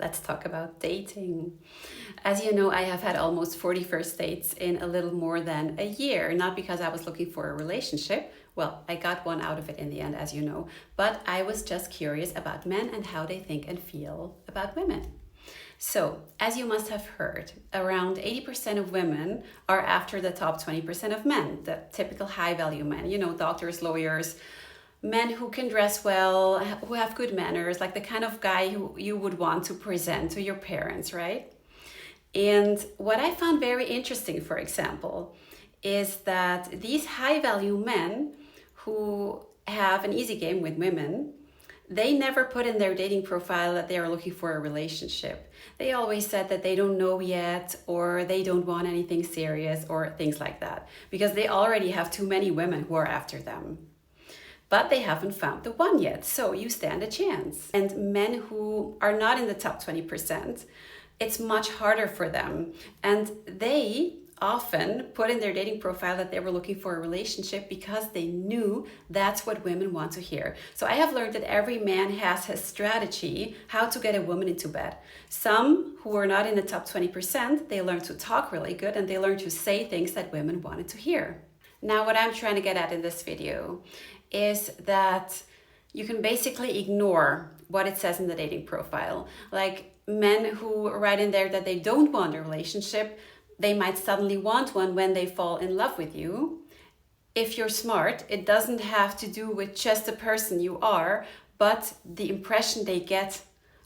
let's talk about dating. As you know, I have had almost 40 first dates in a little more than a year, not because I was looking for a relationship. Well, I got one out of it in the end, as you know, but I was just curious about men and how they think and feel about women. So, as you must have heard, around 80% of women are after the top 20% of men, the typical high value men, doctors, lawyers, men who can dress well, who have good manners, like the kind of guy who you would want to present to your parents, right? And what I found very interesting, for example, is that these high value men who have an easy game with women, they never put in their dating profile that they are looking for a relationship. They always said that they don't know yet, or they don't want anything serious, or things like that, because they already have too many women who are after them. But they haven't found the one yet, so you stand a chance. And men who are not in the top 20%, it's much harder for them. And they often put in their dating profile that they were looking for a relationship because they knew that's what women want to hear. So I have learned that every man has his strategy how to get a woman into bed. Some who are not in the top 20%, they learn to talk really good and they learn to say things that women wanted to hear. Now, what I'm trying to get at in this video is that you can basically ignore what it says in the dating profile. Like men who write in there that they don't want a relationship, they might suddenly want one when they fall in love with you. If you're smart, it doesn't have to do with just the person you are, but the impression they get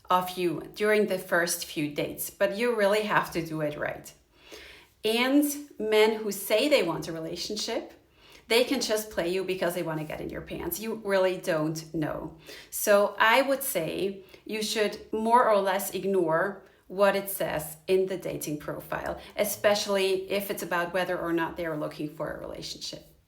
of you during the first few dates. But you really have to do it right. And men who say they want a relationship, they can just play you because they want to get in your pants. You really don't know. So I would say you should more or less ignore what it says in the dating profile, especially if it's about whether or not they are looking for a relationship.